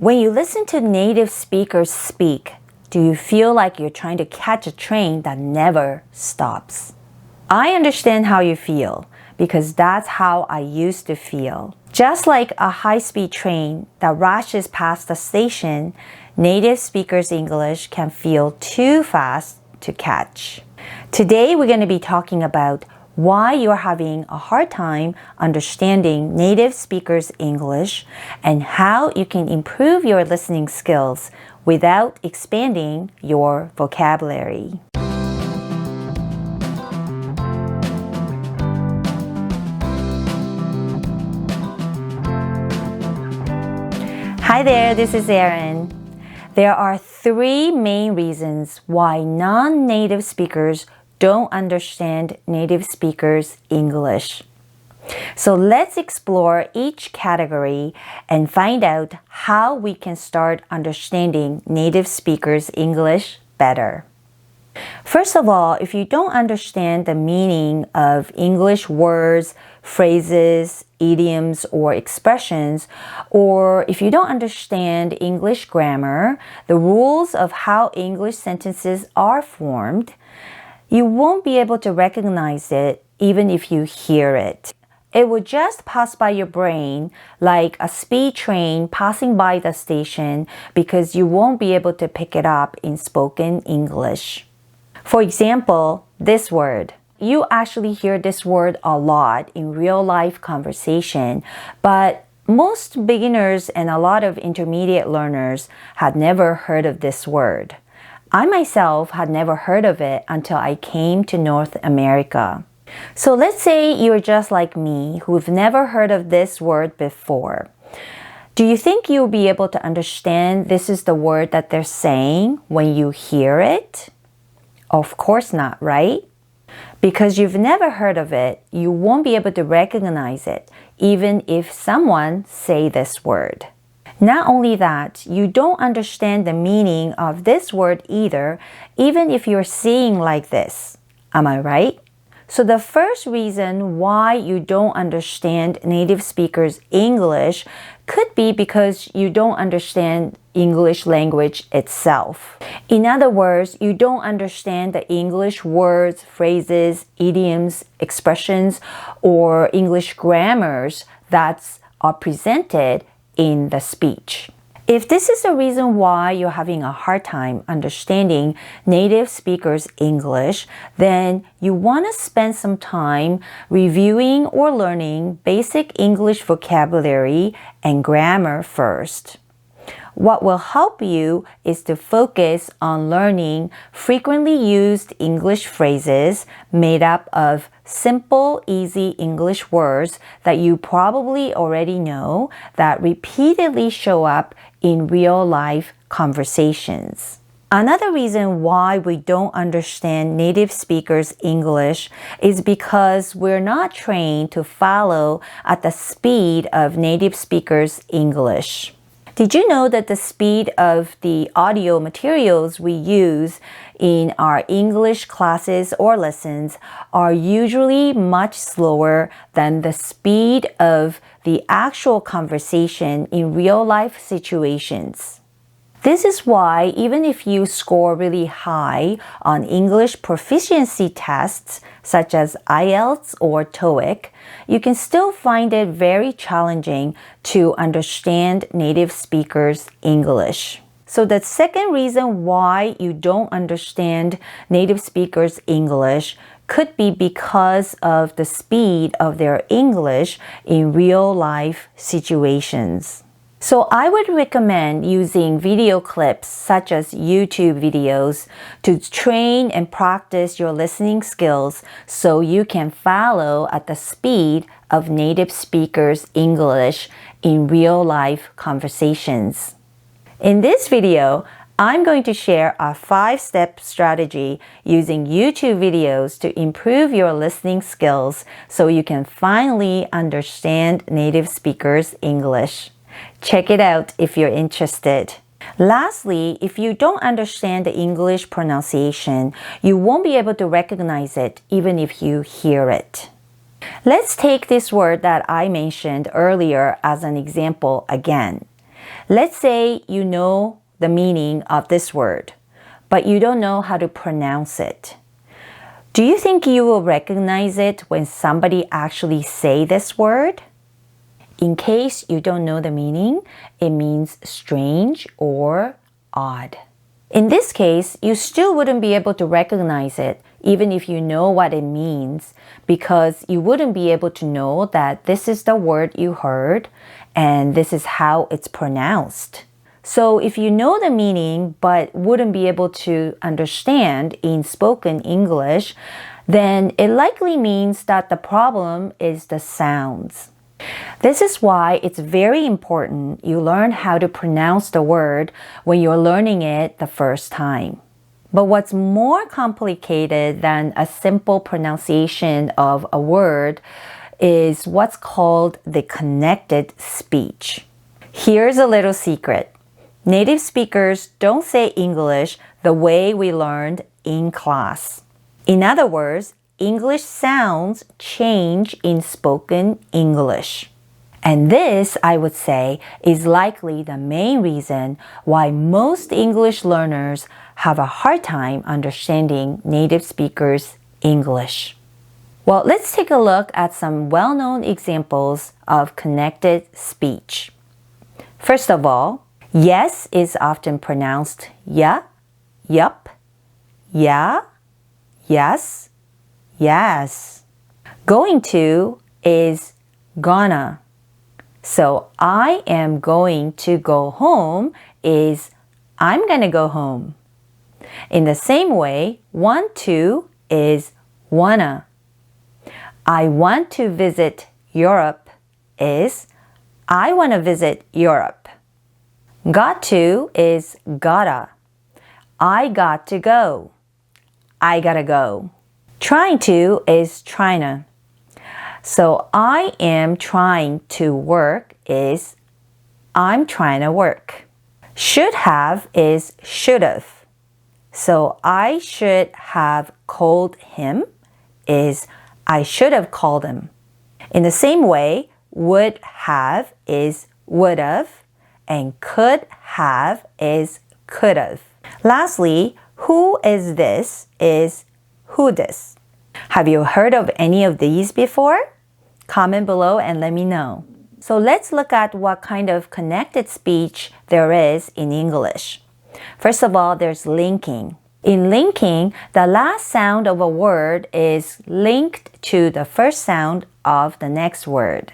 When you listen to native speakers speak, do you feel like you're trying to catch a train that never stops? I understand how you feel because that's how I used to feel. Just like a high-speed train that rushes past the station, native speakers' English can feel too fast to catch. Today we're going to be talking about why you're having a hard time understanding native speakers' English and how you can improve your listening skills without expanding your vocabulary. Hi there, this is Erin. There are three main reasons why non-native speakers don't understand native speakers' English. So let's explore each category and find out how we can start understanding native speakers' English better. First of all, if you don't understand the meaning of English words, phrases, idioms, or expressions, or if you don't understand English grammar, the rules of how English sentences are formed, you won't be able to recognize it even if you hear it. It will just pass by your brain like a speed train passing by the station because you won't be able to pick it up in spoken English. For example, this word. You actually hear this word a lot in real-life conversation, but most beginners and a lot of intermediate learners had never heard of this word. I myself had never heard of it until I came to North America. So let's say you're just like me who've never heard of this word before. Do you think you'll be able to understand this is the word that they're saying when you hear it? Of course not, right? Because you've never heard of it, you won't be able to recognize it, even if someone say this word. Not only that, you don't understand the meaning of this word either, even if you're seeing like this. Am I right? So the first reason why you don't understand native speakers' English could be because you don't understand English language itself. In other words, you don't understand the English words, phrases, idioms, expressions, or English grammars that are presented in the speech. If this is the reason why you're having a hard time understanding native speakers' English, then you want to spend some time reviewing or learning basic English vocabulary and grammar first. What will help you is to focus on learning frequently used English phrases made up of simple, easy English words that you probably already know that repeatedly show up in real-life conversations. Another reason why we don't understand native speakers' English is because we're not trained to follow at the speed of native speakers' English. Did you know that the speed of the audio materials we use in our English classes or lessons are usually much slower than the speed of the actual conversation in real-life situations? This is why even if you score really high on English proficiency tests such as IELTS or TOEIC, you can still find it very challenging to understand native speakers' English. So the second reason why you don't understand native speakers' English could be because of the speed of their English in real-life situations. So I would recommend using video clips such as YouTube videos to train and practice your listening skills so you can follow at the speed of native speakers' English in real-life conversations. In this video, I'm going to share a 5-step strategy using YouTube videos to improve your listening skills so you can finally understand native speakers' English. Check it out if you're interested. Lastly, if you don't understand the English pronunciation, you won't be able to recognize it even if you hear it. Let's take this word that I mentioned earlier as an example again. Let's say you know the meaning of this word, but you don't know how to pronounce it. Do you think you will recognize it when somebody actually say this word? In case you don't know the meaning, it means strange or odd. In this case, you still wouldn't be able to recognize it even if you know what it means, because you wouldn't be able to know that this is the word you heard and this is how it's pronounced. So if you know the meaning but wouldn't be able to understand in spoken English, then it likely means that the problem is the sounds. This is why it's very important you learn how to pronounce the word when you're learning it the first time. But what's more complicated than a simple pronunciation of a word is what's called the connected speech. Here's a little secret. Native speakers don't say English the way we learned in class. In other words, English sounds change in spoken English. And this, I would say, is likely the main reason why most English learners have a hard time understanding native speakers' English. Well, let's take a look at some well-known examples of connected speech. First of all, yes is often pronounced ya, yup, yeah, yes, yes. Going to is gonna. So I am going to go home is I'm gonna go home. In the same way, want to is wanna. I want to visit Europe is I want to visit Europe. Got to is gotta. I got to go. I gotta go. Trying to is tryna. So I am trying to work is I'm trying to work. Should have is should've. So I should have called him is I should have called him. In the same way, would have is would've and could have is could've. Lastly, who is this is who this. Have you heard of any of these before? Comment below and let me know. So let's look at what kind of connected speech there is in English. First of all, there's linking. In linking, the last sound of a word is linked to the first sound of the next word.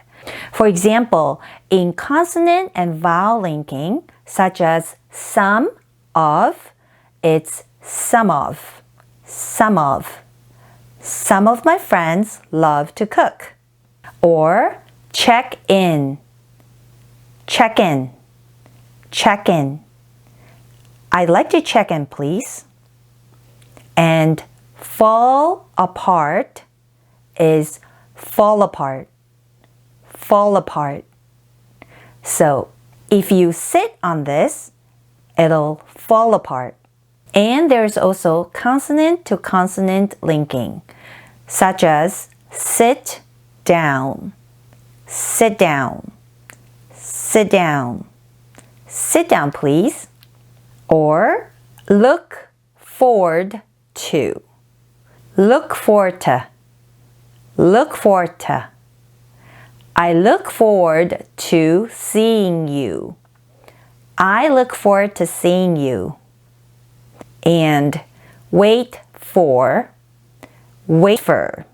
For example, in consonant and vowel linking, such as some of, it's some of, some of. Some of my friends love to cook. Or check in, check in, check in. I'd like to check in, please. And fall apart is fall apart, fall apart. So if you sit on this, it'll fall apart. And there's also consonant to consonant linking, such as sit down, sit down, sit down, sit down please. Or look forward to, look forward to, look forward to. I look forward to seeing you. I look forward to seeing you. And wait for, wafer,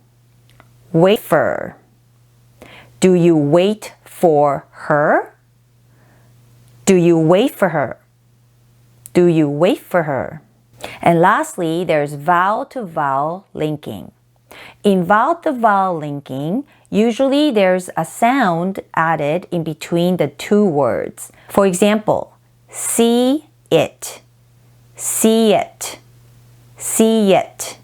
wafer. Do you wait for her? Do you wait for her? Do you wait for her? And lastly, there's vowel to vowel linking. In vowel to vowel linking, usually there's a sound added in between the two words. For example, see it, see it, see it,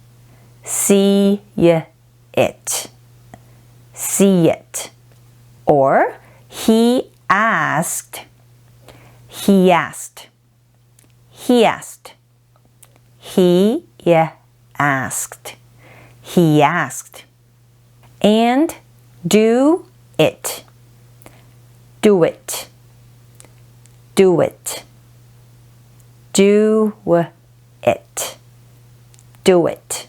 see it, see it. Or he asked, he asked, he asked, he asked, he asked. And do it, do it, Do it. Do it. Do it.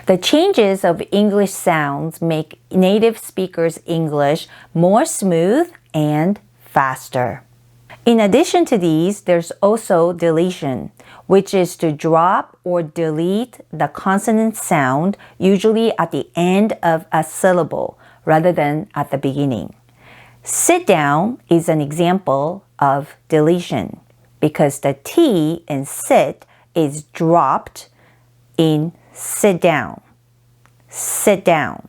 The changes of English sounds make native speakers' English more smooth and faster. In addition to these, there's also deletion, which is to drop or delete the consonant sound, usually at the end of a syllable rather than at the beginning. Sit down is an example of deletion because the T in sit is dropped in sit down. Sit down.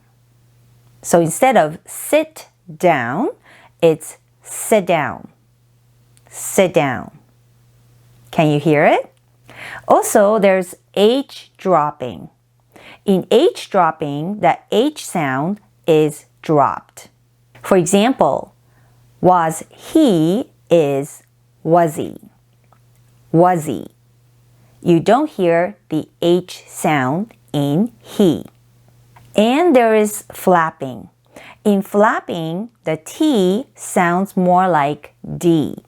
So instead of sit down, it's sit down. Sit down. Can you hear it? Also, there's H dropping. In H dropping, the H sound is dropped. For example, was he is was-he. Was-he. You don't hear the H sound in he. And there is flapping. In flapping, the T sounds more like D.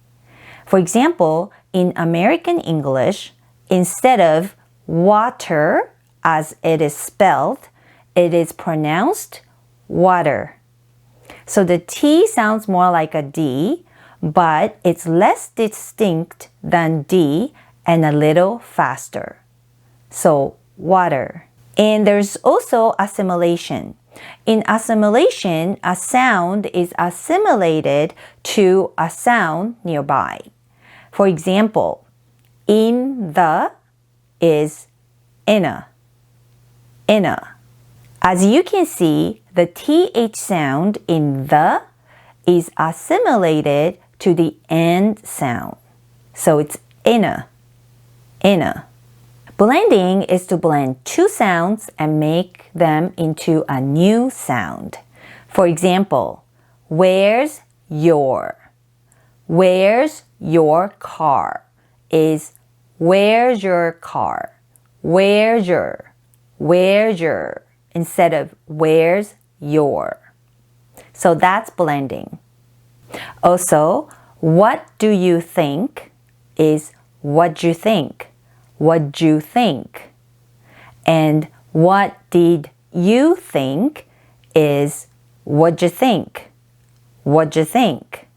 For example, in American English, instead of water as it is spelled, it is pronounced water. So the T sounds more like a D, but it's less distinct than D and a little faster. So water. And there's also assimilation. In assimilation, a sound is assimilated to a sound nearby. For example, in the is inna. Inna. As you can see, the TH sound in the is assimilated to the end sound. So it's inna. Inna. Blending is to blend two sounds and make them into a new sound. For example, where's your? Where's your car? Is where's your car? Where's your? Where's your? Instead of where's your. So that's blending. Also, what do you think is what you think. What you think. And what did you think is what you think. What you think.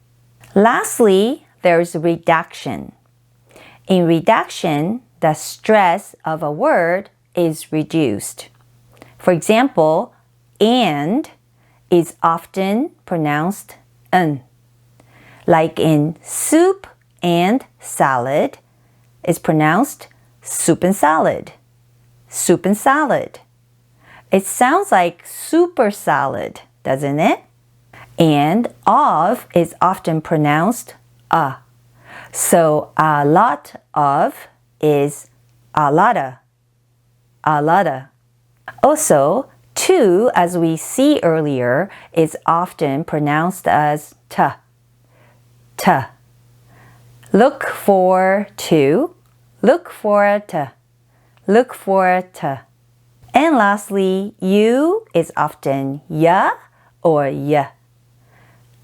Lastly, there's reduction. In reduction, the stress of a word is reduced. For example, and is often pronounced n. Like in soup and salad is pronounced soup and salad. Soup and salad. It sounds like super salad, doesn't it? And of is often pronounced a. So a lot of is a lotta. A lotta. Also, to, as we see earlier, is often pronounced as t. T. Look for to. Look for a t. Look for a t. And lastly, you is often ya or ya.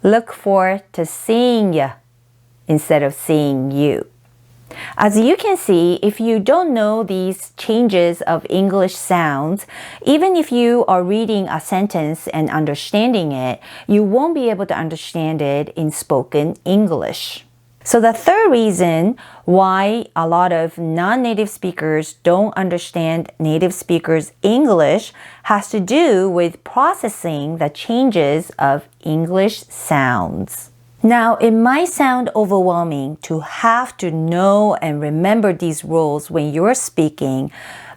Look for to seeing ya instead of seeing you. As you can see, if you don't know these changes of English sounds, even if you are reading a sentence and understanding it, you won't be able to understand it in spoken English. So the third reason why a lot of non-native speakers don't understand native speakers' English has to do with processing the changes of English sounds. Now, it might sound overwhelming to have to know and remember these rules when you're speaking,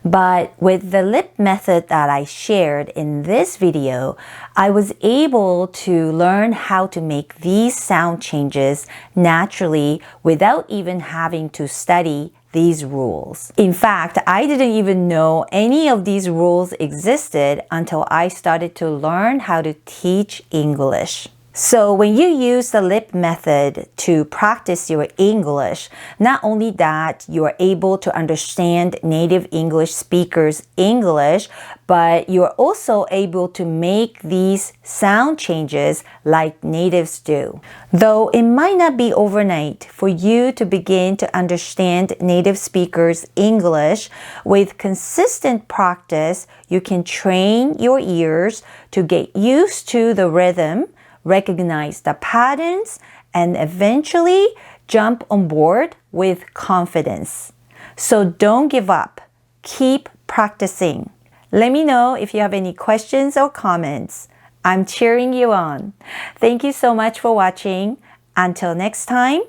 but with the lip method that I shared in this video, I was able to learn how to make these sound changes naturally without even having to study these rules. In fact, I didn't even know any of these rules existed until I started to learn how to teach English. So when you use the lip method to practice your English, not only that you're able to understand native English speakers' English, but you're also able to make these sound changes like natives do. Though it might not be overnight for you to begin to understand native speakers' English, with consistent practice, you can train your ears to get used to the rhythm, recognize the patterns, and eventually jump on board with confidence. So don't give up. Keep practicing. Let me know if you have any questions or comments. I'm cheering you on. Thank you so much for watching. Until next time,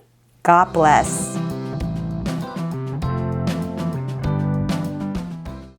God bless.